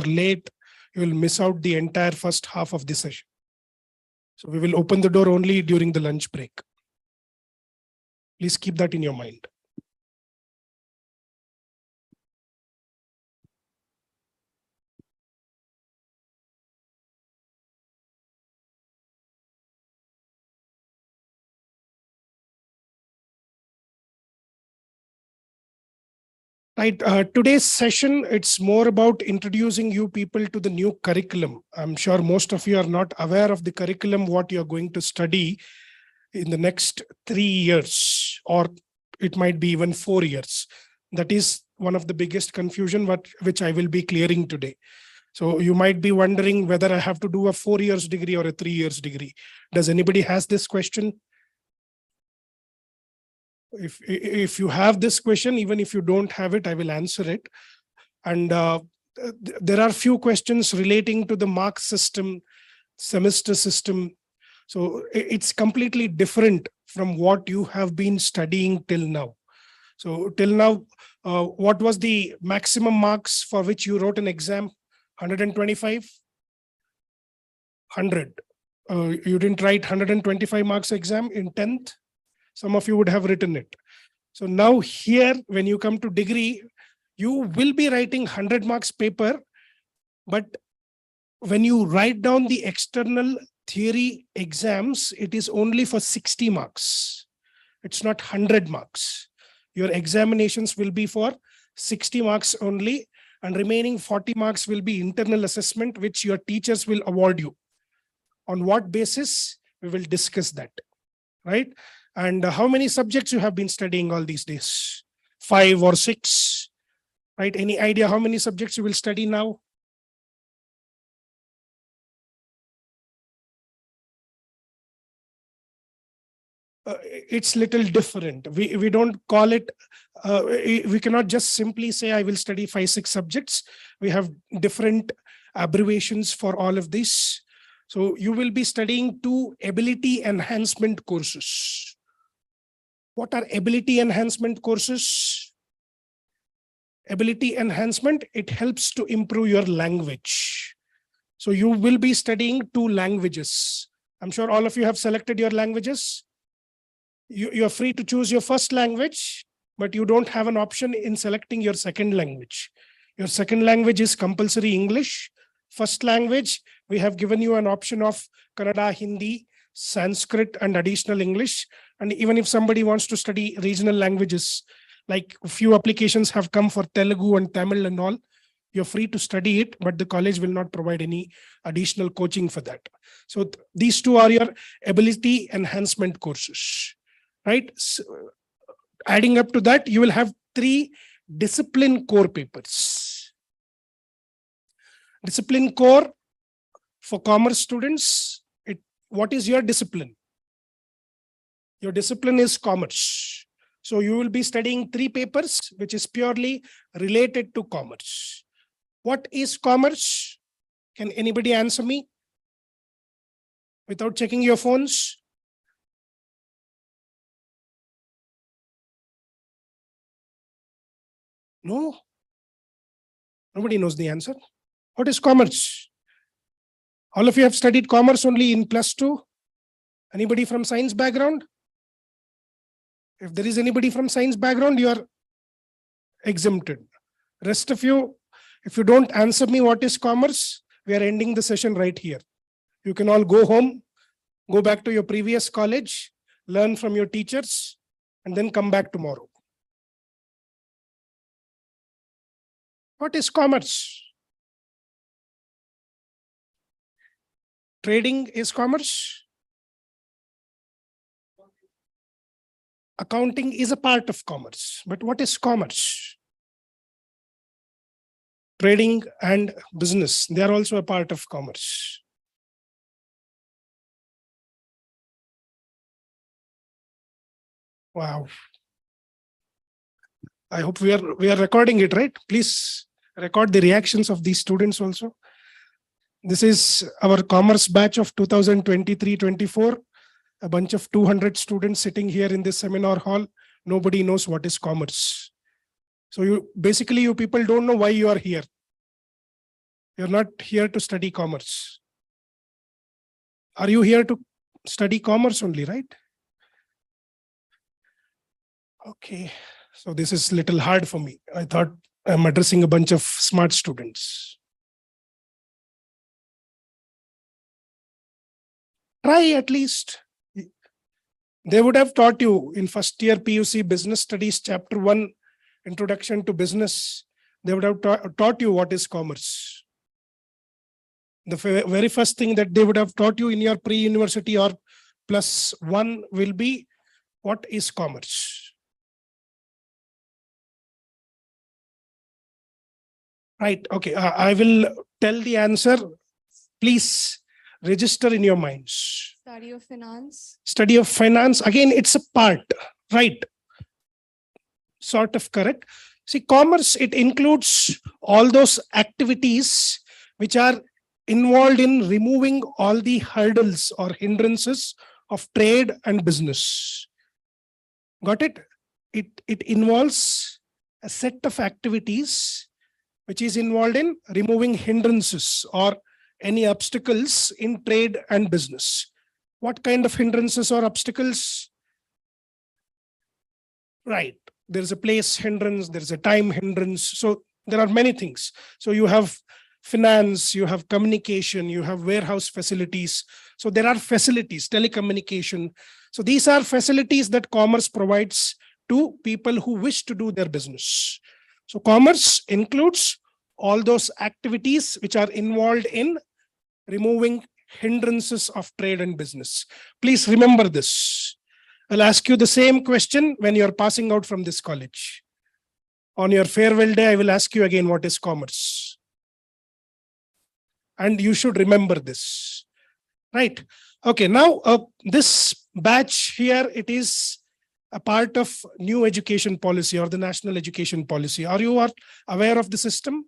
late, you will miss out the entire first half of the session. So we will open the door only during the lunch break. Please keep that in your mind. Right. Today's session, it's more about introducing you people to the new curriculum. I'm sure most of you are not aware of the curriculum, what you're going to study in the next 3 years, or it might be even 4 years. That is one of the biggest confusion which I will be clearing today. So you might be wondering whether I have to do a 4 years degree or a 3 years degree. Does anybody has this question? If you have this question, even if you don't have it, I will answer it. And there are few questions relating to the mark system, semester system. So it's completely different from what you have been studying till now. So till now, what was the maximum marks for which you wrote an exam? 125? 100. You didn't write 125 marks exam in 10th? Some of you would have written it. So now here, when you come to degree, you will be writing 100 marks paper, but when you write down the external theory exams, it is only for 60 marks. It's not 100 marks. Your examinations will be for 60 marks only, and remaining 40 marks will be internal assessment, which your teachers will award you. On what basis? We will discuss that, right? And how many subjects you have been studying all these days? 5 or 6, right? Any idea how many subjects you will study now? It's little different. We don't call it, we cannot just simply say I will study 5, 6 subjects. We have different abbreviations for all of this. So you will be studying 2 ability enhancement courses. What are ability enhancement courses? Ability enhancement, it helps to improve your language. So you will be studying 2 languages. I'm sure all of you have selected your languages. You're free to choose your first language, but you don't have an option in selecting your second language. Your second language is compulsory English. First language, we have given you an option of Kannada, Hindi, Sanskrit, and additional English. And even if somebody wants to study regional languages, like a few applications have come for Telugu and Tamil and all, you're free to study it, but the college will not provide any additional coaching for that. So these 2 are your ability enhancement courses, right? So, adding up to that, you will have 3 discipline core papers. Discipline core for commerce students, what is your discipline? Your discipline is commerce. So you will be studying 3 papers, which is purely related to commerce. What is commerce? Can anybody answer me without checking your phones? No? Nobody knows the answer. What is commerce? All of you have studied commerce only in +2. Anybody from science background? If there is anybody from science background, you are exempted. Rest of you, if you don't answer me what is commerce, we are ending the session right here. You can all go home, go back to your previous college, learn from your teachers, and then come back tomorrow. What is commerce? Trading is commerce. Accounting is a part of commerce, but what is commerce? Trading and business, they are also a part of commerce. Wow. I hope we are recording it, right? Please record the reactions of these students also. This is our commerce batch of 2023-24. A bunch of 200 students sitting here in this seminar hall. Nobody knows what is commerce. So you people don't know why you are here. You're not here to study commerce. Are you here to study commerce only, right? Okay, so this is a little hard for me. I thought I'm addressing a bunch of smart students. Try at least. They would have taught you in first year PUC Business Studies, Chapter 1, Introduction to Business. They would have taught you what is commerce. The very first thing that they would have taught you in your pre-university or +1 will be what is commerce. Right. Okay. I will tell the answer. Please register in your minds. Study of finance. Study of finance. Again, it's a part, right? Sort of correct. See, commerce, it includes all those activities which are involved in removing all the hurdles or hindrances of trade and business. Got it? It involves a set of activities which is involved in removing hindrances or any obstacles in trade and business. What kind of hindrances or obstacles? Right. There's a place hindrance, there's a time hindrance. So there are many things. So you have finance, you have communication, you have warehouse facilities. So there are facilities, telecommunication. So these are facilities that commerce provides to people who wish to do their business. So commerce includes all those activities which are involved in removing hindrances of trade and business. Please remember this. I'll ask you the same question when you're passing out from this college. On your farewell day, I will ask you again, what is commerce? And you should remember this, right? Okay, now this batch here, it is a part of new education policy or the national education policy. Are you aware of the system?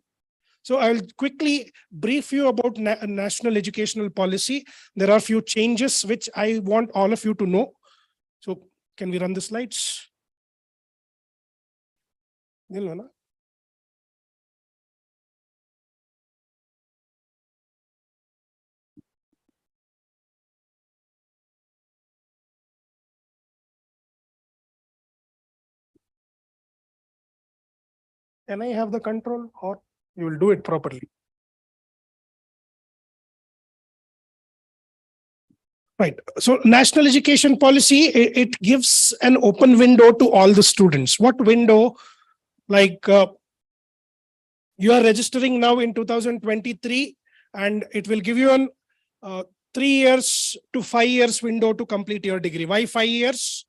So I'll quickly brief you about national educational policy. There are a few changes which I want all of you to know. So can we run the slides? Can I have the control, or you will do it properly? Right. So national education policy, it gives an open window to all the students. What window? Like you are registering now in 2023, and it will give you an 3 years to 5 years window to complete your degree. Why 5 years?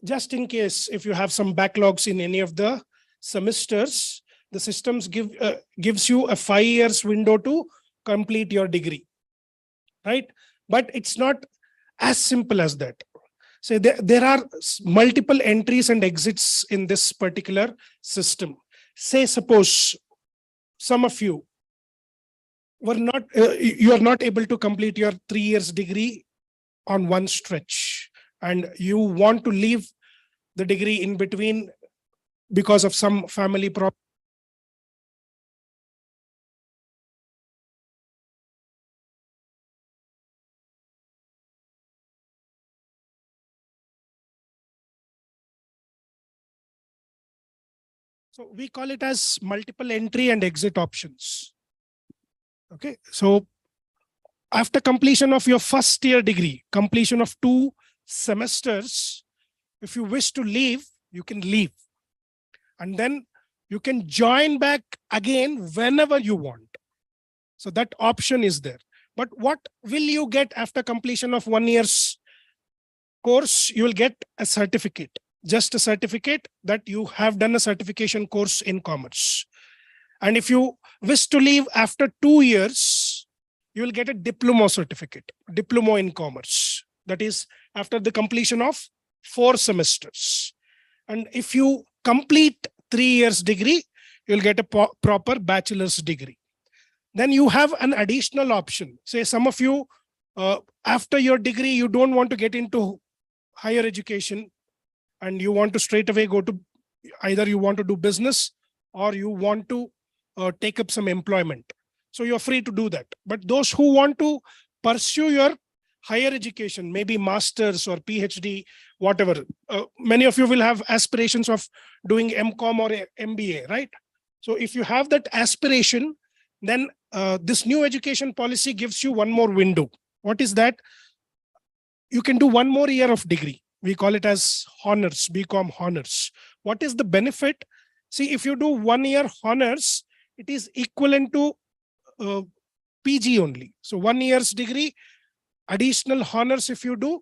Just in case if you have some backlogs in any of the semesters, the systems gives you a 5 years window to complete your degree, right? But it's not as simple as that. So there are multiple entries and exits in this particular system. Say suppose some of you were not, you are not able to complete your 3 years degree on one stretch, and you want to leave the degree in between because of some family problem. So we call it as multiple entry and exit options. Okay, so after completion of your first year degree, completion of 2 semesters, if you wish to leave, you can leave. And then you can join back again whenever you want. So that option is there. But what will you get after completion of 1 year's course? You will get a certificate, just a certificate that you have done a certification course in commerce. And if you wish to leave after 2 years, you will get a diploma certificate, diploma in commerce. That is after the completion of 4 semesters. And if you complete 3 years degree, you'll get a proper bachelor's degree. Then you have an additional option. Say some of you, after your degree, you don't want to get into higher education and you want to straight away go to, either you want to do business or you want to take up some employment. So you're free to do that. But those who want to pursue your higher education, maybe masters or PhD, whatever, many of you will have aspirations of doing MCOM or MBA, right? So if you have that aspiration, then this new education policy gives you one more window. What is that? You can do one more year of degree. We call it as honors, BCom honors. What is the benefit? See, if you do 1 year honors, it is equivalent to PG only. So 1 year's degree, additional honors if you do,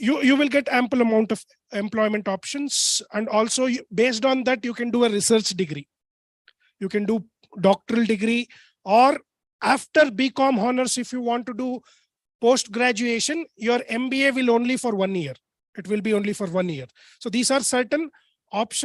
you will get ample amount of employment options. And also based on that, you can do a research degree. You can do doctoral degree, or after BCom honors, if you want to do post graduation, your MBA will only for 1 year. It will be only for 1 year. So these are certain options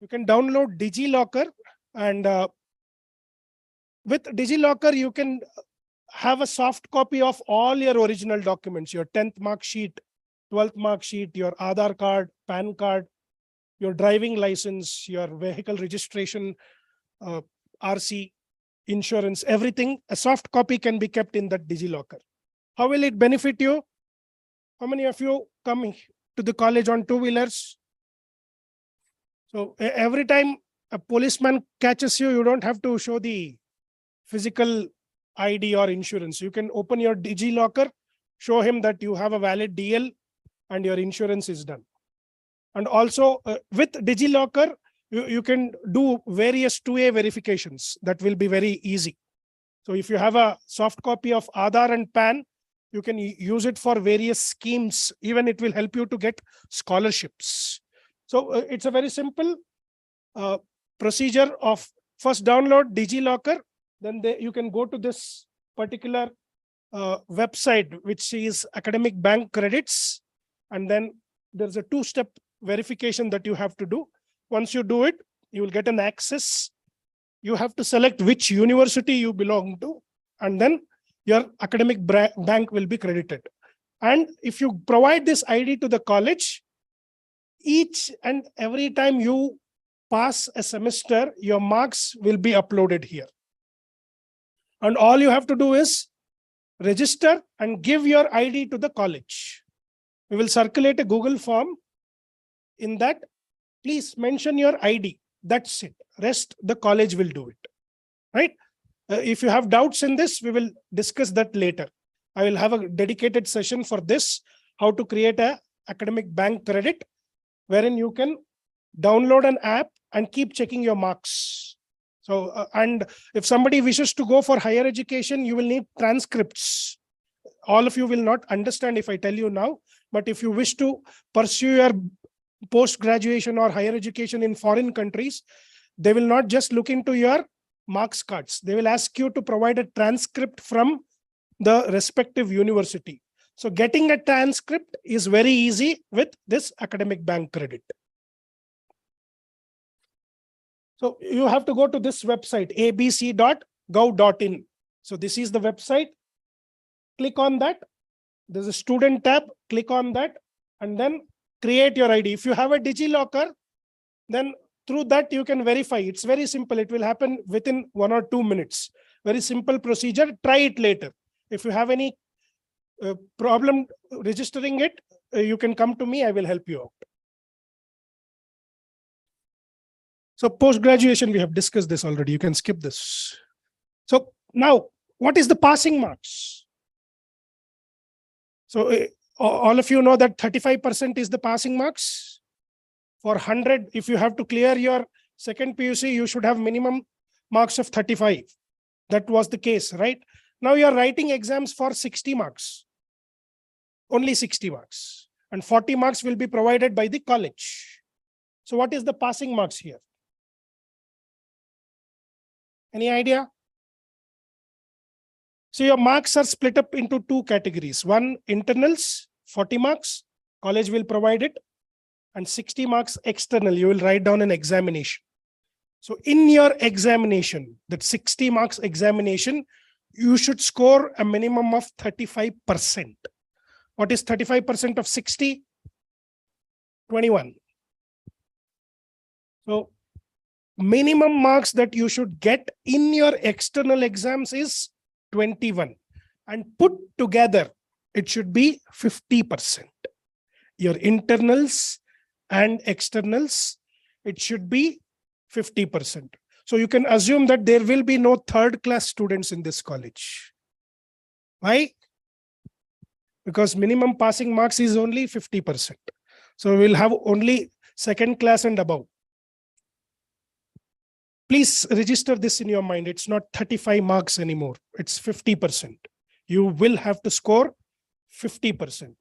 You can download Digi Locker, and with Digi Locker, you can have a soft copy of all your original documents, your 10th mark sheet, 12th mark sheet, your Aadhaar card, PAN card, your driving license, your vehicle registration, RC, insurance, everything. A soft copy can be kept in that Digi Locker. How will it benefit you? How many of you come to the college on two-wheelers? So every time a policeman catches you, you don't have to show the physical ID or insurance. You can open your Digi Locker, show him that you have a valid DL and your insurance is done. And also with Digi Locker, you can do various 2A verifications. That will be very easy. So if you have a soft copy of Aadhaar and PAN, you can use it for various schemes. Even it will help you to get scholarships. So it's a very simple procedure of first download Digi Locker. Then you can go to this particular website, which is academic bank credits. And then there's a two-step verification that you have to do. Once you do it, you will get an access. You have to select which university you belong to, and then your academic bank will be credited. And if you provide this ID to the college, each and every time you pass a semester, your marks will be uploaded here. And all you have to do is register and give your ID to the college. We will circulate a Google form. In that, please mention your ID. That's it. Rest, the college will do it. Right? If you have doubts in this, we will discuss that later. I will have a dedicated session for this, how to create a academic bank credit, wherein you can download an app and keep checking your marks. So, and if somebody wishes to go for higher education, you will need transcripts. All of you will not understand if I tell you now, but if you wish to pursue your post-graduation or higher education in foreign countries, they will not just look into your marks cards. They will ask you to provide a transcript from the respective university. So getting a transcript is very easy with this academic bank credit. So you have to go to this website, abc.gov.in. So this is the website. Click on that. There's a student tab. Click on that and then create your ID. If you have a Digi Locker, then through that you can verify. It's very simple. It will happen within 1 or 2 minutes. Very simple procedure. Try it later. If you have any problem registering it, you can come to me. I will help you out. So post-graduation, we have discussed this already. You can skip this. So now, what is the passing marks? So all of you know that 35% is the passing marks. For 100, if you have to clear your second PUC, you should have minimum marks of 35. That was the case, right? Now you are writing exams for 60 marks. Only 60 marks. And 40 marks will be provided by the college. So what is the passing marks here? Any idea? So your marks are split up into two categories. One, internals, 40 marks, college will provide it, and 60 marks external, you will write down an examination. So in your examination, that 60 marks examination, you should score a minimum of 35%. What is 35% of 60? 21. So minimum marks that you should get in your external exams is 21. And put together, it should be 50%. Your internals and externals, it should be 50%. So you can assume that there will be no third-class students in this college. Why? Because minimum passing marks is only 50%. So we'll have only second class and above. Please register this in your mind. It's not 35 marks anymore. It's 50%. You will have to score 50%.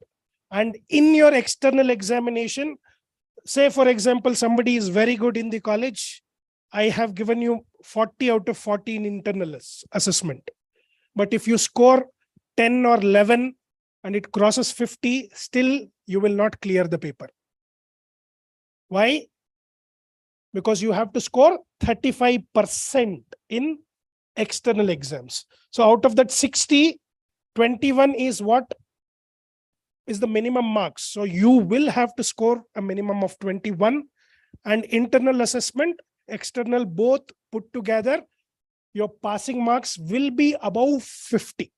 And in your external examination, say for example, somebody is very good in the college. I have given you 40 out of 40 in internal assessment. But if you score 10 or 11 and it crosses 50, still you will not clear the paper. Why? Because you have to score 35% in external exams. So out of that 60, 21 is what is the minimum marks. So you will have to score a minimum of 21, and internal assessment, external, both put together, your passing marks will be above 50,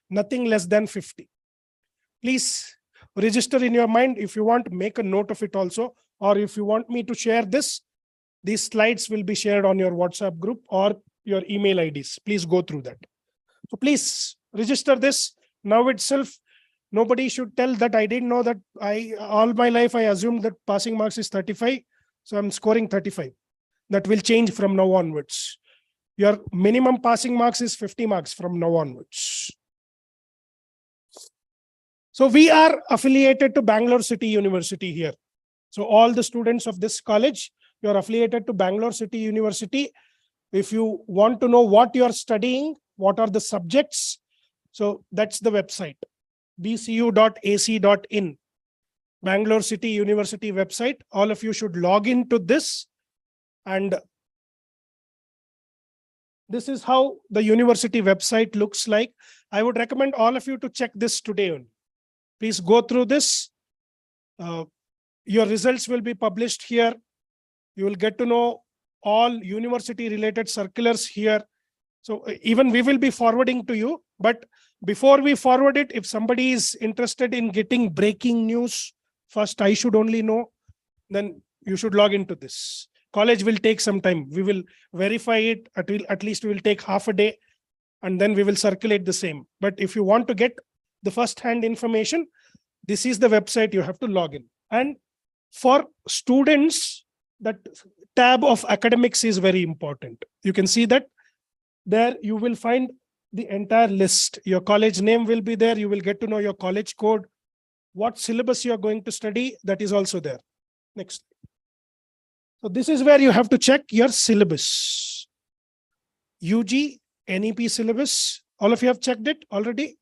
nothing less than 50. Please register in your mind. If you want, make a note of it also, or if you want me to share this, these slides will be shared on your WhatsApp group or your email IDs. Please go through that. So please register this now itself. Nobody should tell that I didn't know that. All my life I assumed that passing marks is 35. So I'm scoring 35. That will change from now onwards. Your minimum passing marks is 50 marks from now onwards. So we are affiliated to Bangalore City University here. So all the students of this college, you are affiliated to Bangalore City University. If you want to know what you are studying, what are the subjects, so that's the website, bcu.ac.in, Bangalore City University website. All of you should log into this, and this is how the university website looks like. I would recommend all of you to check this today only. Please go through this. Your results will be published here. You will get to know all university related circulars here. So even we will be forwarding to you, but before we forward it, if somebody is interested in getting breaking news, first I should only know, then you should log into this. College will take some time. We will verify it. At least we will take half a day, and then we will circulate the same. But if you want to get the first-hand information, this is the website you have to log in. And for students, that tab of academics is very important. You can see that there you will find the entire list. Your college name will be there. You will get to know your college code, what syllabus you are going to study, that is also there. Next. So this is where you have to check your syllabus. UG, NEP syllabus. All of you have checked it already.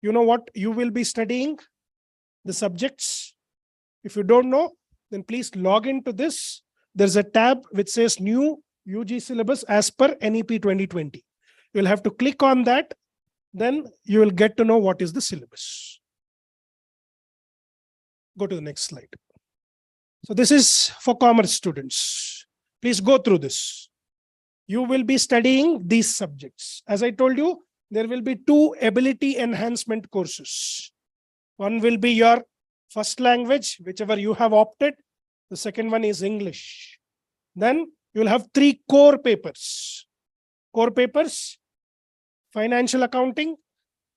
You know what you will be studying, the subjects. If you don't know, then please log into this. There's a tab which says new UG syllabus as per NEP 2020. You'll have to click on that. Then you will get to know what is the syllabus. Go to the next slide. So this is for commerce students. Please go through this. You will be studying these subjects. As I told you, there will be 2 ability enhancement courses. One will be your first language, whichever you have opted. The second one is English. Then you will have 3 core papers. Core papers, financial accounting,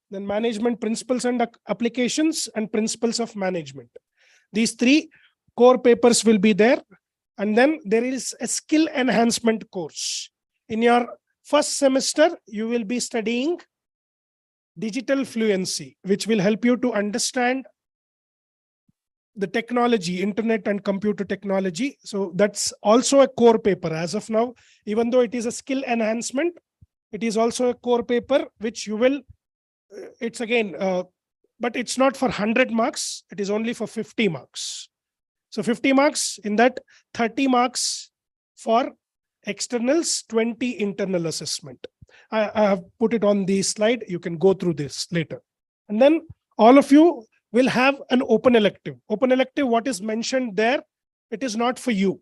then management principles and applications, and principles of management. These 3 core papers will be there. And then there is a skill enhancement course. In your first semester, you will be studying digital fluency, which will help you to understand the technology, internet and computer technology. So that's also a core paper as of now. Even though it is a skill enhancement, it is also a core paper, which you will, it's again, but it's not for 100 marks. It is only for 50 marks. So 50 marks, in that 30 marks for externals, 20 internal assessment. I have put it on the slide. You can go through this later. And then all of you will have an open elective. Open elective, what is mentioned there, it is not for you.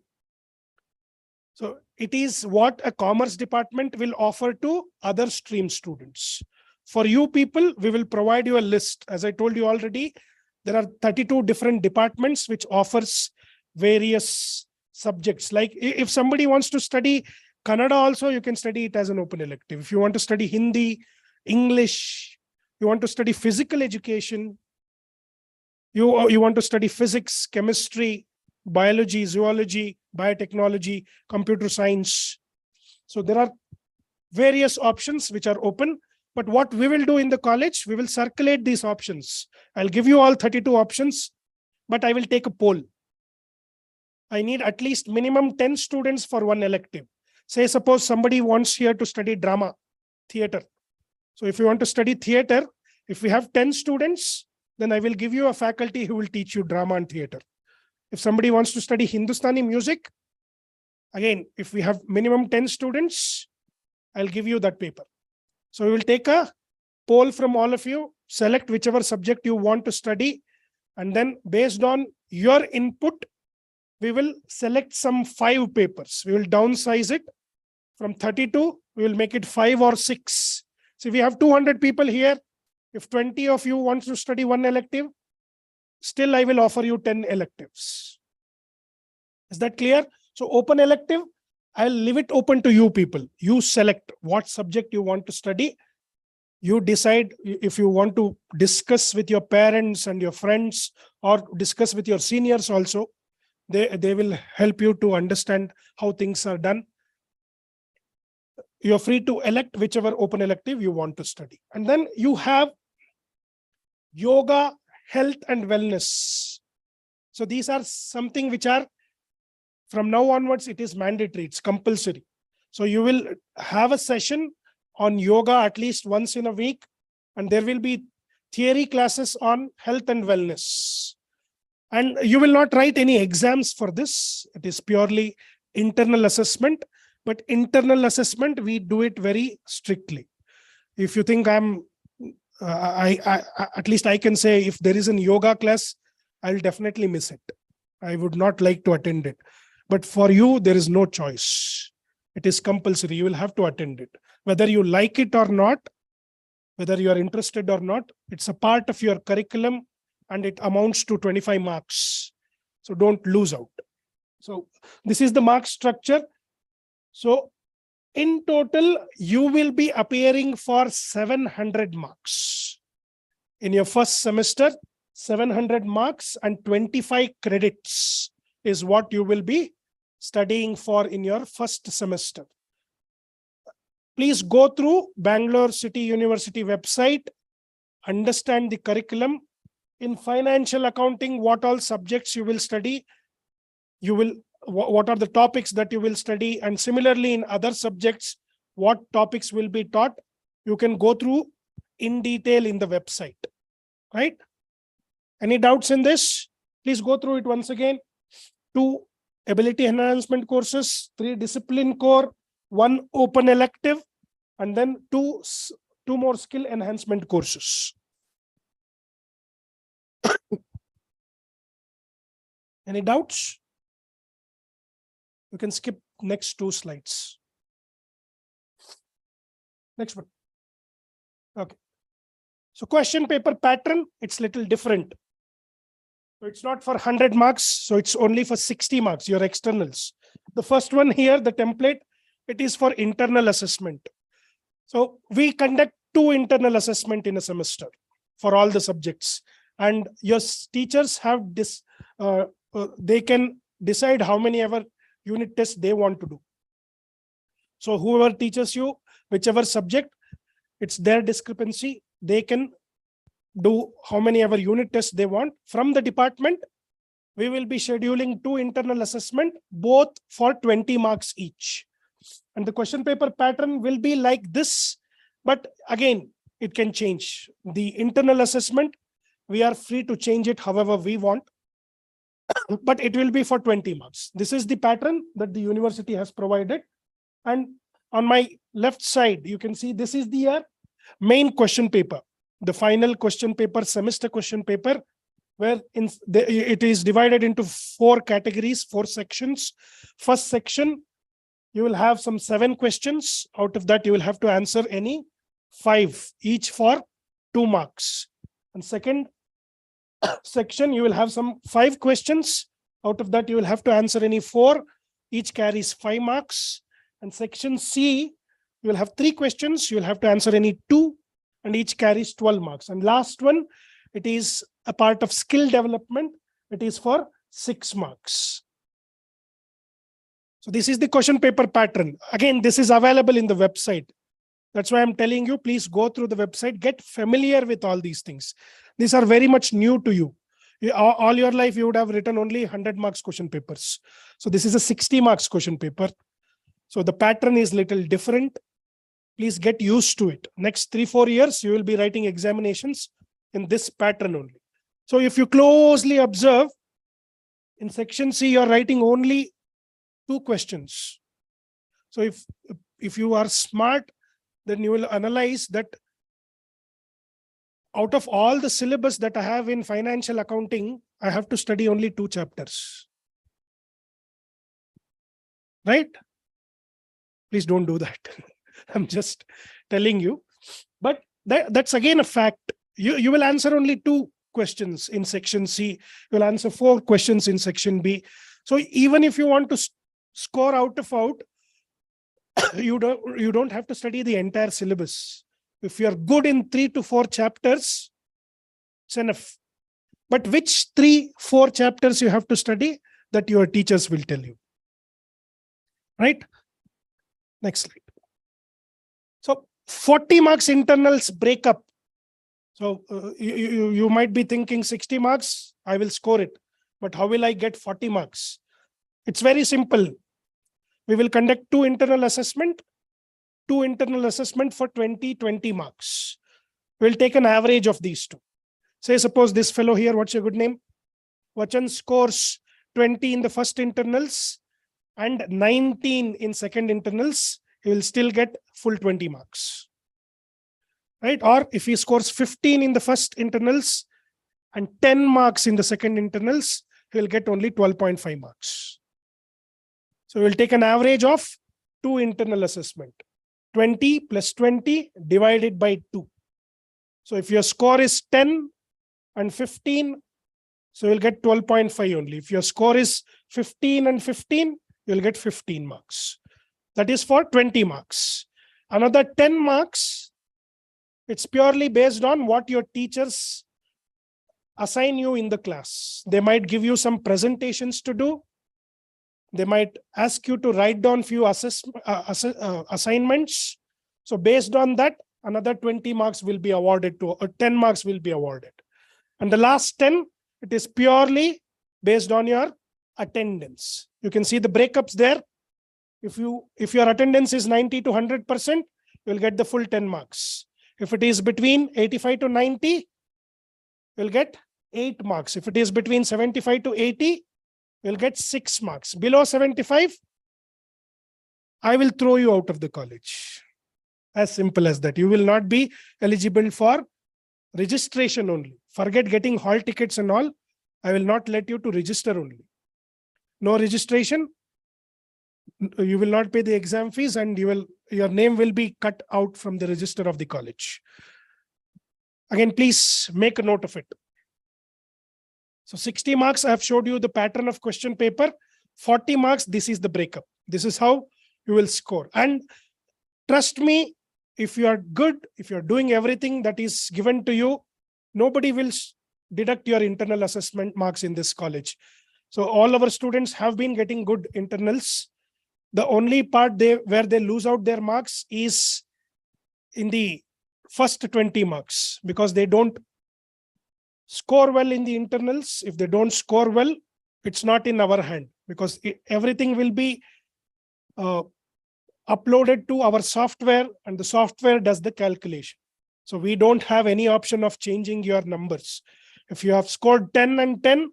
So it is what a commerce department will offer to other stream students. For you people, we will provide you a list. As I told you already, there are 32 different departments which offers various subjects. Like if somebody wants to study Kannada also, you can study it as an open elective. If you want to study Hindi, English, you want to study physical education, you want to study physics, chemistry, biology, zoology, biotechnology, computer science. So there are various options which are open. But what we will do in the college, we will circulate these options. I'll give you all 32 options, but I will take a poll. I need at least minimum 10 students for one elective. Say, suppose somebody wants here to study drama, theater. So if you want to study theater, If we have 10 students, then I will give you a faculty who will teach you drama and theater. If somebody wants to study Hindustani music, again, if we have minimum 10 students, I'll give you that paper. So we will take a poll from all of you, select whichever subject you want to study, and then based on your input, we will select some 5 papers. We will downsize it from 32, we will make it 5 or 6. So we have 200 people here. If 20 of you want to study one elective, still I will offer you 10 electives. Is that clear? So open elective, I'll leave it open to you people. You select what subject you want to study. You decide if you want to discuss with your parents and your friends or discuss with your seniors also. They will help you to understand how things are done. You're free to elect whichever open elective you want to study. And then you have yoga, health and wellness. So these are something which are from now onwards, it is mandatory, it's compulsory. So you will have a session on yoga at least once in a week, and there will be theory classes on health and wellness. And you will not write any exams for this. It is purely internal assessment, but internal assessment, we do it very strictly. If you think at least I can say if there is a yoga class, I'll definitely miss it. I would not like to attend it. But for you, there is no choice. It is compulsory. You will have to attend it. Whether you like it or not, whether you are interested or not, it's a part of your curriculum and it amounts to 25 marks. So don't lose out. So this is the mark structure. So in total, you will be appearing for 700 marks. In your first semester, 700 marks and 25 credits is what you will be studying for in your first semester. Please go through Bangalore City University website, understand the curriculum. In financial accounting, what all subjects you will study, what are the topics that you will study, and similarly in other subjects, what topics will be taught, you can go through in detail in the website, right? Any doubts in this? Please go through it once again. 2 ability enhancement courses, 3 discipline core, 1 open elective, and then 2 more skill enhancement courses. Any doubts? You can skip next 2 slides. Next one. Okay. So question paper pattern, it's little different. So it's not for 100 marks. So it's only for 60 marks, your externals. The first one here, the template, it is for internal assessment. So we conduct 2 internal assessment in a semester for all the subjects. And your teachers have this, they can decide how many ever unit tests they want to do. So whoever teaches you, whichever subject, it's their discrepancy. They can do how many ever unit tests they want. From the department, we will be scheduling 2 internal assessment, both for 20 marks each. And the question paper pattern will be like this, but again, it can change. The internal assessment, we are free to change it however we want, but it will be for 20 marks. This is the pattern that the university has provided. And on my left side, you can see this is the main question paper, the final question paper, semester question paper, where it is divided into 4 categories, 4 sections. First section, you will have some 7 questions. Out of that, you will have to answer any 5, each for 2 marks. And second section, you will have some 5 questions. Out of that, you will have to answer any 4, each carries 5 marks. And section C, you will have 3 questions. You will have to answer any 2, and each carries 12 marks. And last one, it is a part of skill development. It is for 6 marks. So this is the question paper pattern. Again, this is available in the website. That's why I'm telling you, please go through the website, get familiar with all these things. These are very much new to you. All your life, you would have written only 100 marks question papers. So this is a 60 marks question paper. So the pattern is little different. Please get used to it. Next 3-4 years, you will be writing examinations in this pattern only. So if you closely observe, in section C, you're writing only 2 questions. So if you are smart, then you will analyze that out of all the syllabus that I have in financial accounting, I have to study only 2 chapters. Right? Please don't do that. I'm just telling you. But that's again a fact. You will answer only 2 questions in section C. You will answer 4 questions in section B. So even if you want to score out of out, you don't have to study the entire syllabus. If you're good in 3 to 4 chapters, it's enough. But which 3-4 chapters you have to study, that your teachers will tell you. Right? Next slide. So 40 marks internals break up. So you might be thinking 60 marks, I will score it. But how will I get 40 marks? It's very simple. We will conduct 2 internal assessment for 20 marks. We'll take an average of these 2. Say suppose this fellow here, what's your good name? Vachan scores 20 in the first internals and 19 in second internals. He will still get full 20 marks. Right? Or if he scores 15 in the first internals and 10 marks in the second internals, he will get only 12.5 marks. So we'll take an average of 2 internal assessment. 20 plus 20 divided by 2. So if your score is 10 and 15, so you'll get 12.5 only. If your score is 15 and 15, you'll get 15 marks. That is for 20 marks. Another 10 marks, it's purely based on what your teachers assign you in the class. They might give you some presentations to do. They might ask you to write down few assignments. So based on that, another 20 marks will be awarded to, or 10 marks will be awarded. And the last 10, it is purely based on your attendance. You can see the breakups there. If your attendance is 90 to 100%, you'll get the full 10 marks. If it is between 85 to 90, you'll get 8 marks. If it is between 75 to 80, you'll get 6 marks. Below 75, I will throw you out of the college. As simple as that. You will not be eligible for registration only. Forget getting hall tickets and all. I will not let you to register only. No registration. You will not pay the exam fees, and your name will be cut out from the register of the college. Again, please make a note of it. So 60 marks, I have showed you the pattern of question paper. 40 marks, this is the breakup. This is how you will score. And trust me, if you are good, if you are doing everything that is given to you, nobody will deduct your internal assessment marks in this college. So all our students have been getting good internals. The only part where they lose out their marks is in the first 20 marks, because they don't score well in the internals. If they don't score well, it's not in our hand, because everything will be uploaded to our software, and the software does the calculation. So we don't have any option of changing your numbers. If you have scored 10 and 10,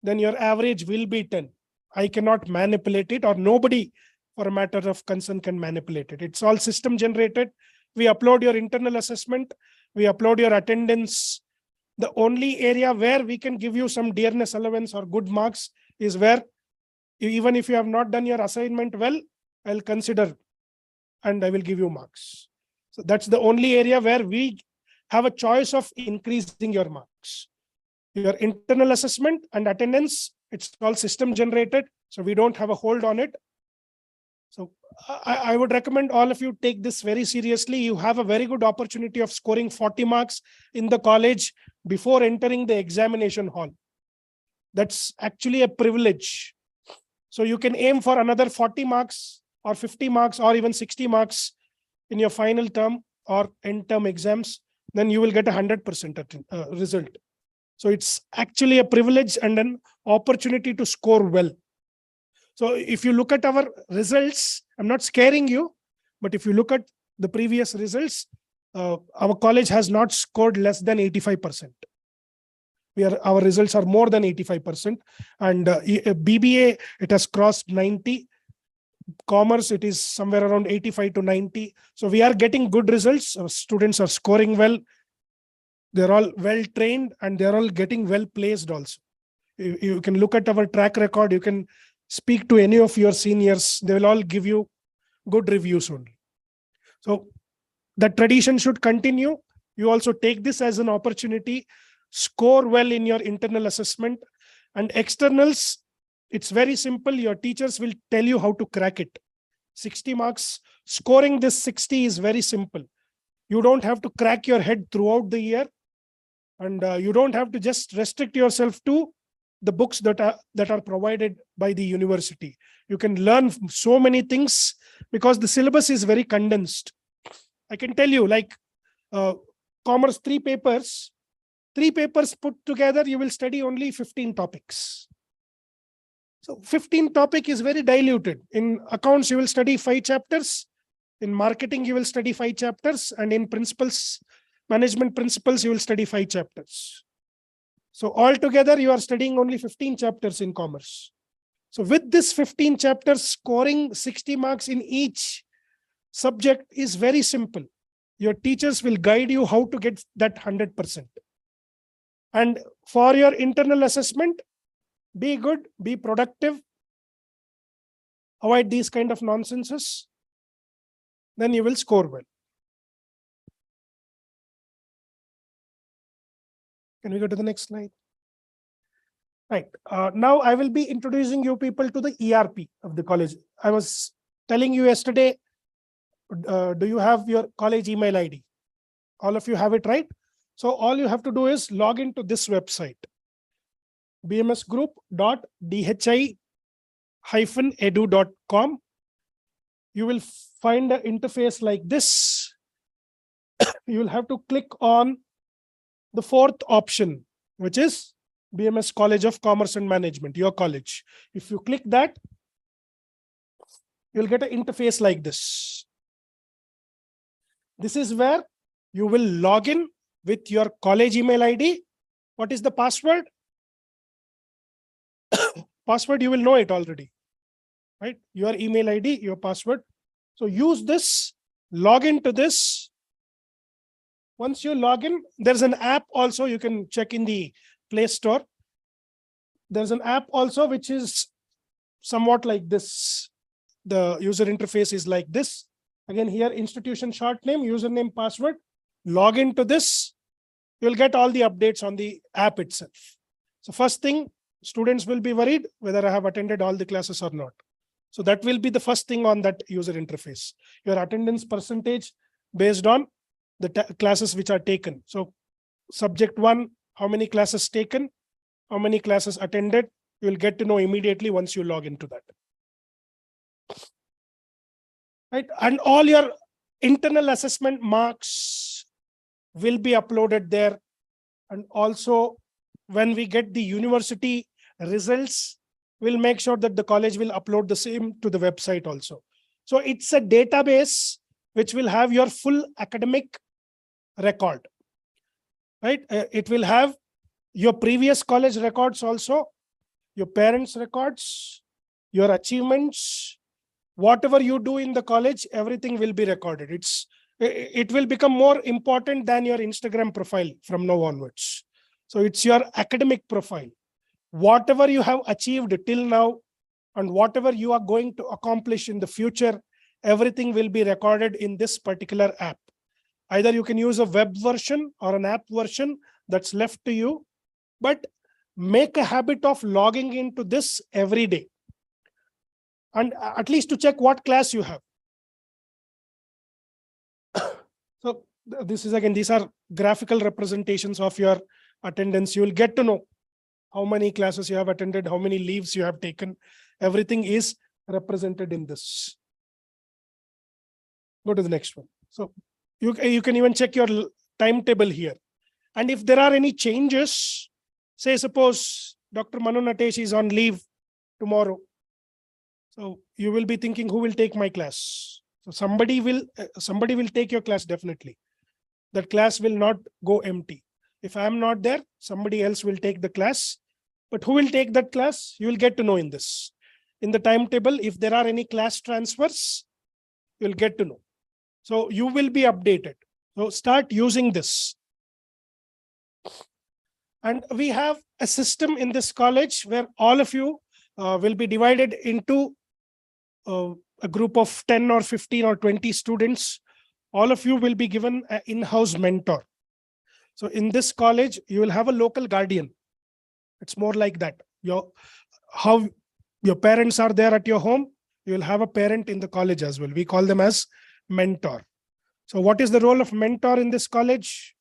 then your average will be 10. I cannot manipulate it, or nobody for a matter of concern can manipulate it. It's all system generated. We upload your internal assessment. We upload your attendance. The only area where we can give you some dearness allowance or good marks is where, even if you have not done your assignment well, I'll consider and I will give you marks. So that's the only area where we have a choice of increasing your marks. Your internal assessment and attendance, it's all system generated, so we don't have a hold on it. So I would recommend all of you take this very seriously. You have a very good opportunity of scoring 40 marks in the college before entering the examination hall. That's actually a privilege. So you can aim for another 40 marks or 50 marks or even 60 marks in your final term or end term exams. Then you will get 100% result. So it's actually a privilege and an opportunity to score well. So if you look at our results, I'm not scaring you, but if you look at the previous results, our college has not scored less than 85%. Our results are more than 85%. And BBA, it has crossed 90. Commerce, it is somewhere around 85 to 90. So we are getting good results. Our students are scoring well. They're all well trained and they're all getting well placed also. You can look at our track record. You can speak to any of your seniors. They will all give you good reviews only. So that tradition should continue. You also take this as an opportunity, score well in your internal assessment and externals. It's very simple. Your teachers will tell you how to crack it. 60 marks, scoring this 60 is very simple. You don't have to crack your head throughout the year. And you don't have to just restrict yourself to the books that are provided by the university. You can learn so many things because the syllabus is very condensed. I can tell you, like commerce, three papers put together, you will study only 15 topics. So 15 topic is very diluted. In accounts, you will study 5 chapters. In marketing, you will study 5 chapters. And in management principles, you will study 5 chapters. So altogether, you are studying only 15 chapters in commerce. So with this 15 chapters, scoring 60 marks in each subject is very simple. Your teachers will guide you how to get that 100%. And for your internal assessment, be good, be productive, avoid these kind of nonsenses, then you will score well. Can we go to the next slide? Right. Now I will be introducing you people to the ERP of the college. I was telling you yesterday, do you have your college email ID? All of you have it, right? So all you have to do is log into this website, bmsgroup.dhi-edu.com. You will find an interface like this. You will have to click on the 4th option, which is BMS College of Commerce and Management, your college. If you click that, you'll get an interface like this. This is where you will log in with your college email ID. What is the password? Password, you will know it already, right? Your email ID, your password. So use this, log into this. Once you log in, there's an app also you can check in the Play Store. There's an app also which is somewhat like this. The user interface is like this. Again, here, institution short name, username, password. Log into this. You'll get all the updates on the app itself. So first thing, students will be worried whether I have attended all the classes or not. So that will be the first thing on that user interface. Your attendance percentage based on the classes which are taken. So subject 1, how many classes taken, how many classes attended, you will get to know immediately once you log into that. Right? And all your internal assessment marks will be uploaded there. And also when we get the university results, we'll make sure that the college will upload the same to the website also. So it's a database which will have your full academic record, right? It will have your previous college records also, your parents' records, your achievements, whatever you do in the college, everything will be recorded. It will become more important than your Instagram profile from now onwards. So it's your academic profile. Whatever you have achieved till now and whatever you are going to accomplish in the future, everything will be recorded in this particular app. Either you can use a web version or an app version, that's left to you. But make a habit of logging into this every day. And at least to check what class you have. So this is again, these are graphical representations of your attendance. You will get to know how many classes you have attended, how many leaves you have taken. Everything is represented in this. Go to the next one. So you can even check your timetable here. And if there are any changes, say suppose Dr. Manu Natesh is on leave tomorrow. So you will be thinking, who will take my class? So somebody will take your class definitely. That class will not go empty. If I am not there, somebody else will take the class. But who will take that class? You will get to know in this. In the timetable, if there are any class transfers, you will get to know. So you will be updated. So start using this. And we have a system in this college where all of you will be divided into a group of 10 or 15 or 20 students. All of you will be given an in-house mentor. So in this college, you will have a local guardian. It's more like that. How your parents are there at your home, you will have a parent in the college as well. We call them as mentor. So what is the role of mentor in this college?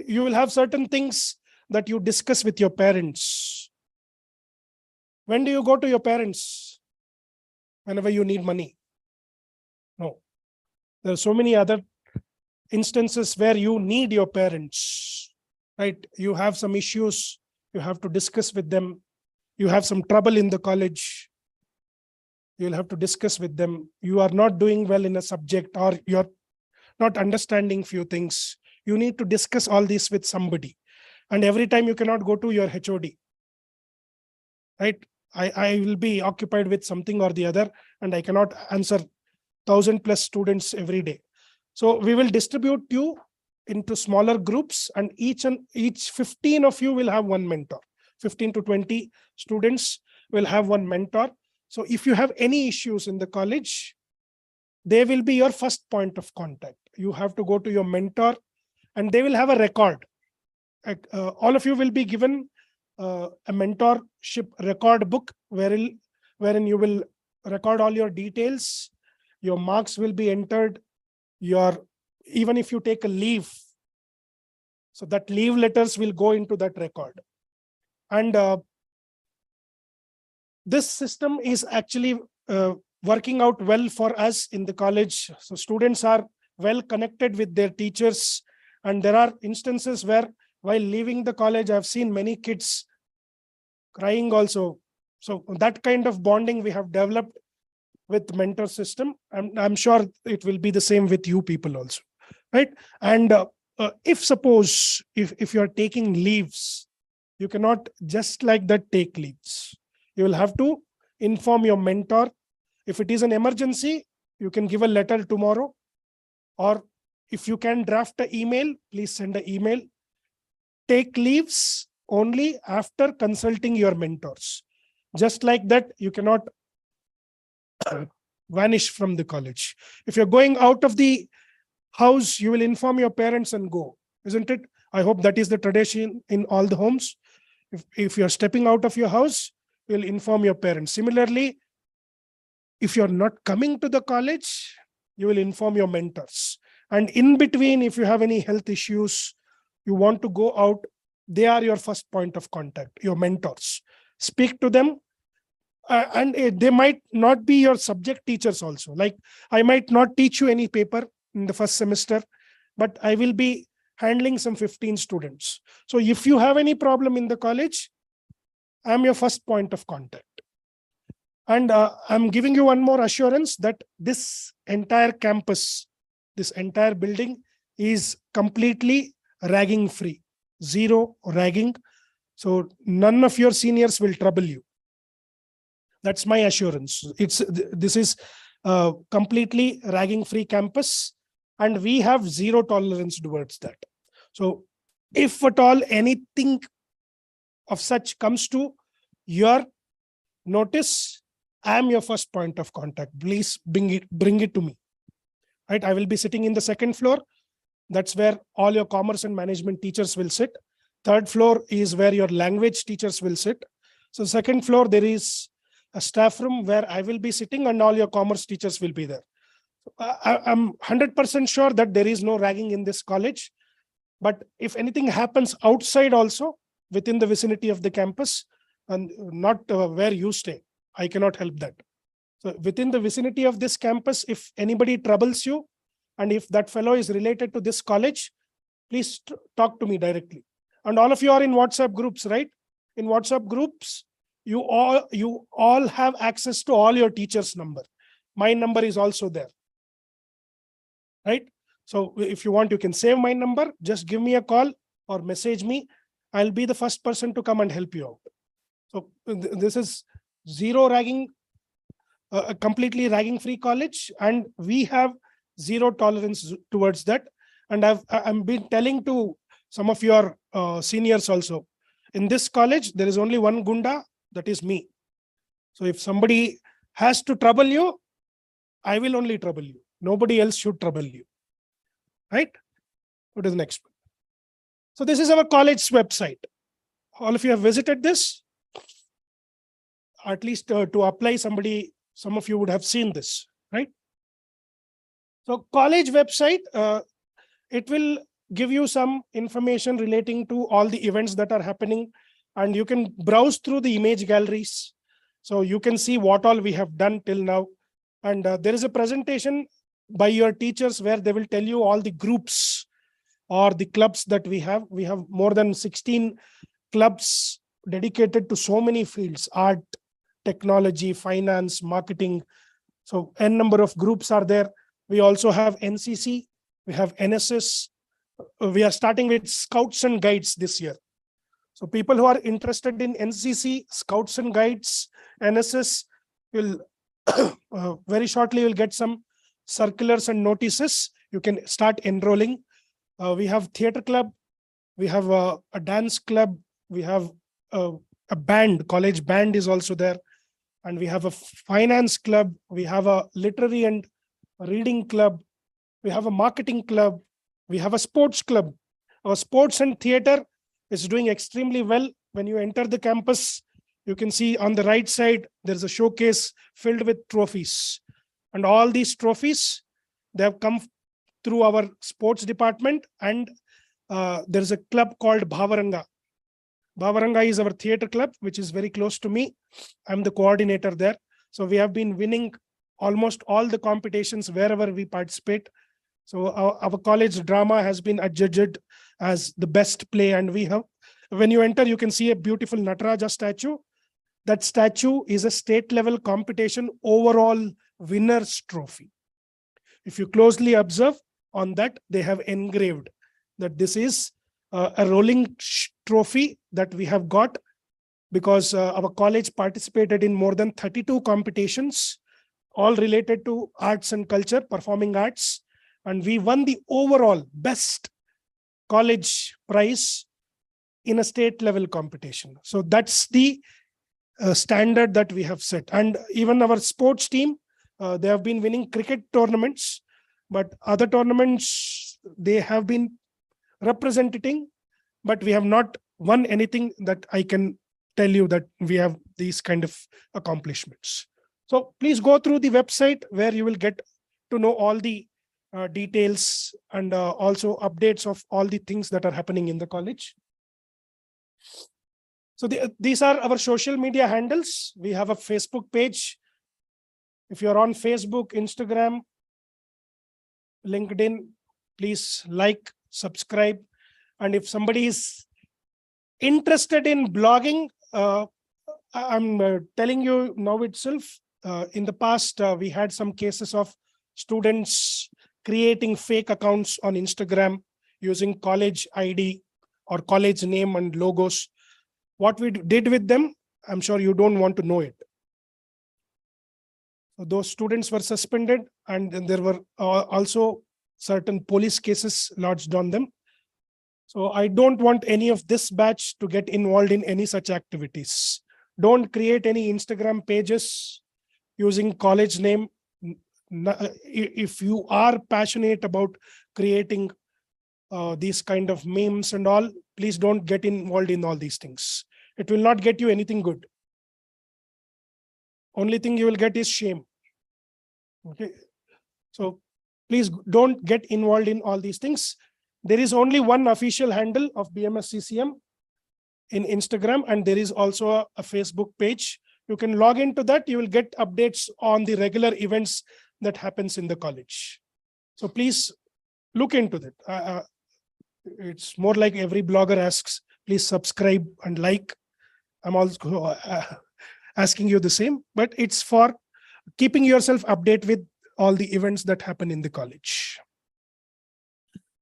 You will have certain things that you discuss with your parents. When do you go to your parents? Whenever you need money. No. There are so many other instances where you need your parents, right? You have some issues, you have to discuss with them. You have some trouble in the college, you'll have to discuss with them. You are not doing well in a subject, or you're not understanding few things. You need to discuss all this with somebody. And every time you cannot go to your HOD, right? I will be occupied with something or the other, and I cannot answer 1,000+ students every day. So we will distribute you into smaller groups, and each 15 of you will have one mentor. 15 to 20 students will have one mentor. So if you have any issues in the college, they will be your first point of contact. You have to go to your mentor, and they will have a record. All of you will be given a mentorship record book wherein you will record all your details. Your marks will be entered. Even if you take a leave, so that leave letters will go into that record. And this system is actually working out well for us in the college. So students are well connected with their teachers. And there are instances where while leaving the college, I've seen many kids crying also. So that kind of bonding we have developed with mentor system. I'm sure it will be the same with you people also, right? And if suppose if you're taking leaves, you cannot just like that take leaves. You will have to inform your mentor. If it is an emergency, you can give a letter tomorrow, or if you can draft an email, please send an email. Take leaves only after consulting your mentors. Just like that, you cannot vanish from the college. If you're going out of the house, you will inform your parents and go, isn't it? I hope that is the tradition in all the homes. If you're stepping out of your house, you'll inform your parents. Similarly, if you're not coming to the college, you will inform your mentors. And in between, if you have any health issues, you want to go out, they are your first point of contact, your mentors. Speak to them. And they might not be your subject teachers also. Like, I might not teach you any paper in the first semester, but I will be handling some 15 students. So if you have any problem in the college, I'm your first point of contact. And I'm giving you one more assurance that this entire campus, this entire building is completely ragging free, zero ragging. So none of your seniors will trouble you. That's my assurance. This is a completely ragging free campus, and we have zero tolerance towards that. So if at all anything of such comes to your notice, I am your first point of contact. Please bring it to me. Right? I will be sitting in the second floor. That's where all your commerce and management teachers will sit. Third floor is where your language teachers will sit. So second floor, there is a staff room where I will be sitting, and all your commerce teachers will be there. I'm 100% sure that there is no ragging in this college. But if anything happens outside also, within the vicinity of the campus, and not where you stay, I cannot help that. So within the vicinity of this campus, if anybody troubles you, and if that fellow is related to this college, please talk to me directly. And all of you are in WhatsApp groups, right? In WhatsApp groups, you all have access to all your teachers' number. My number is also there, right? So if you want, you can save my number. Just give me a call or message me. I'll be the first person to come and help you out. So this is zero ragging, a completely ragging free college, and we have zero tolerance towards that. And I'm been telling to some of your seniors also, in this college there is only one gunda, that is me. So if somebody has to trouble you, I will only trouble you. Nobody else should trouble you, right? What is the next one? So this is our college website. All of you have visited this. At least to apply, some of you would have seen this, right? So college website, it will give you some information relating to all the events that are happening, and you can browse through the image galleries. So you can see what all we have done till now. And there is a presentation by your teachers where they will tell you all the groups or the clubs that we have. We have more than 16 clubs dedicated to so many fields: art, technology, finance, marketing. So n number of groups are there. We also have NCC, we have NSS. We are starting with Scouts and Guides this year. So people who are interested in NCC, Scouts and Guides, NSS will very shortly will get some circulars and notices. You can start enrolling. We have theater club, we have a dance club, we have a band, college band is also there, and we have a finance club, we have a literary and reading club, we have a marketing club, we have a sports club. Our sports and theater is doing extremely well. When you enter the campus, you can see on the right side, there's a showcase filled with trophies. And all these trophies, they have come through our sports department. And there's a club called Bhavaranga. Bhavaranga is our theater club, which is very close to me. I'm the coordinator there. So we have been winning almost all the competitions wherever we participate. So our college drama has been adjudged as the best play. And we have, when you enter, you can see a beautiful Nataraja statue. That statue is a state level competition overall winner's trophy. If you closely observe on that, they have engraved that this is a rolling trophy that we have got because our college participated in more than 32 competitions, all related to arts and culture, performing arts. And we won the overall best college prize in a state level competition. So that's the standard that we have set. And even our sports team, they have been winning cricket tournaments, but other tournaments they have been representing, but we have not won anything that I can tell you that we have these kind of accomplishments. So please go through the website where you will get to know all the details and also updates of all the things that are happening in the college. So these are our social media handles. We have a Facebook page. If you're on Facebook, Instagram, LinkedIn, please like, subscribe. And if somebody is interested in blogging, I'm telling you now itself, in the past, we had some cases of students creating fake accounts on Instagram using college ID or college name and logos. What we did with them, I'm sure you don't want to know it. So those students were suspended, and then there were also certain police cases lodged on them. So I don't want any of this batch to get involved in any such activities. Don't create any Instagram pages using college name. If you are passionate about creating these kind of memes and all, please don't get involved in all these things. It will not get you anything good. Only thing you will get is shame. Okay. So please don't get involved in all these things. There is only one official handle of BMS CCM in Instagram, and there is also a Facebook page. You can log into that. You will get updates on the regular events that happens in the college. So please look into that. It's more like every blogger asks, please subscribe and like. I'm also asking you the same, but it's for keeping yourself update with all the events that happen in the college.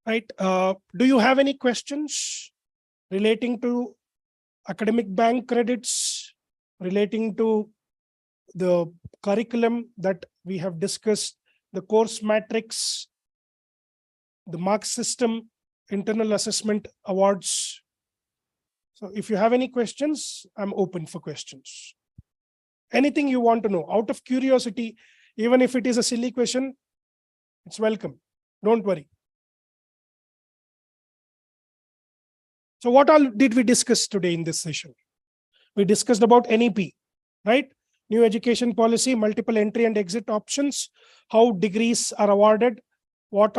Right? Do you have any questions relating to academic bank credits, relating to the curriculum that we have discussed, the course matrix, the mark system, internal assessment awards? So if you have any questions, I'm open for questions. Anything you want to know out of curiosity, even if it is a silly question, it's welcome. Don't worry. So what all did we discuss today in this session? We discussed about NEP, right? New education policy, multiple entry and exit options, how degrees are awarded, what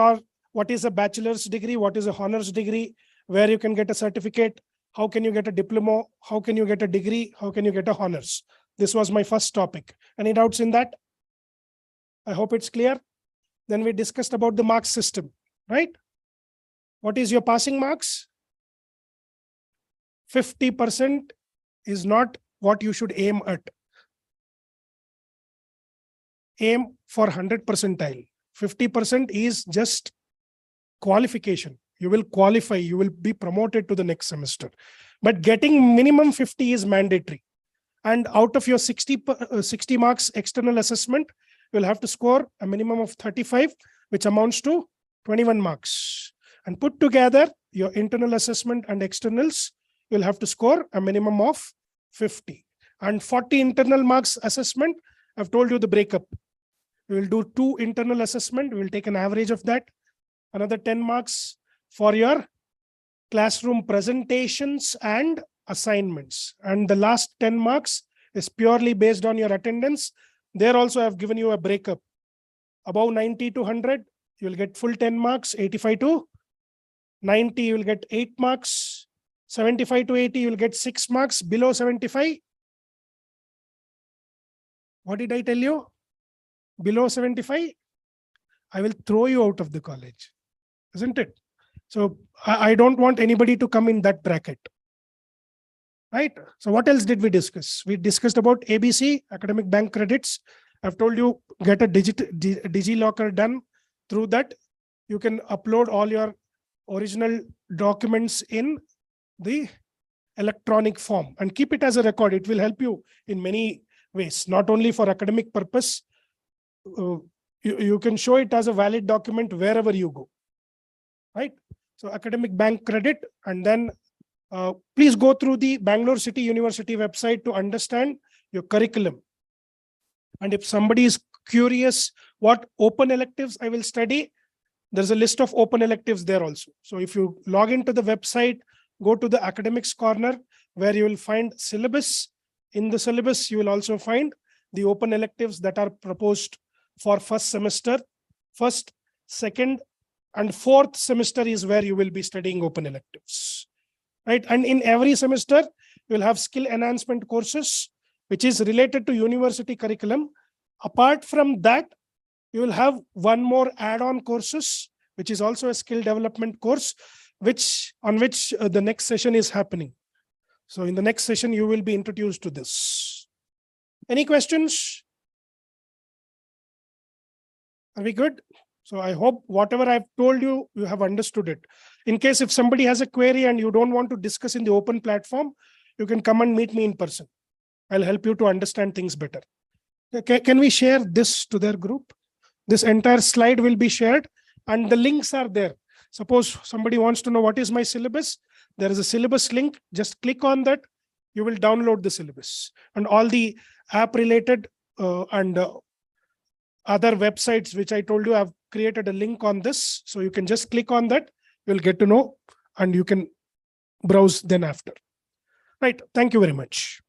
is a bachelor's degree, what is a honors degree, where you can get a certificate, how can you get a diploma, how can you get a degree, how can you get a honors. This was my first topic. Any doubts in that? I hope it's clear. Then we discussed about the mark system, right? What is your passing marks? 50% is not what you should aim at. Aim for 100 percentile. 50% is just qualification. You will qualify, you will be promoted to the next semester. But getting minimum 50 is mandatory. And out of your 60 marks external assessment, you'll have to score a minimum of 35, which amounts to 21 marks. And put together your internal assessment and externals, you'll have to score a minimum of 50. And 40 internal marks assessment, I've told you the breakup. We will do 2 internal assessment. We will take an average of that. Another 10 marks for your classroom presentations and assignments. And the last 10 marks is purely based on your attendance. There also I've given you a breakup. Above 90 to 100, you'll get full 10 marks. 85 to 90, you'll get 8 marks. 75 to 80, you'll get 6 marks. Below 75, what did I tell you? Below 75, I will throw you out of the college, isn't it? So I don't want anybody to come in that bracket. Right? So what else did we discuss? We discussed about ABC, academic bank credits. I've told you, get a Digi Locker done. Through that, you can upload all your original documents in the electronic form and keep it as a record. It will help you in many ways, not only for academic purpose. You can show it as a valid document wherever you go. Right? So academic bank credit, and then please go through the Bangalore City University website to understand your curriculum. And if somebody is curious what open electives I will study, there's a list of open electives there also. So if you log into the website, go to the academics corner where you will find syllabus. In the syllabus, you will also find the open electives that are proposed for first semester. First, second, and fourth semester is where you will be studying open electives. Right? And in every semester, you will have skill enhancement courses, which is related to university curriculum. Apart from that, you will have one more add-on courses, which is also a skill development course, on which the next session is happening. So in the next session, you will be introduced to this. Any questions? Are we good? So I hope whatever I've told you, you have understood it. In case if somebody has a query and you don't want to discuss in the open platform, you can come and meet me in person. I'll help you to understand things better. Can we share this to their group? This entire slide will be shared and the links are there. Suppose somebody wants to know what is my syllabus. There is a syllabus link. Just click on that. You will download the syllabus and all the app related and other websites, which I told you, I've created a link on this. So you can just click on that. You'll get to know and you can browse then after. Right. Thank you very much.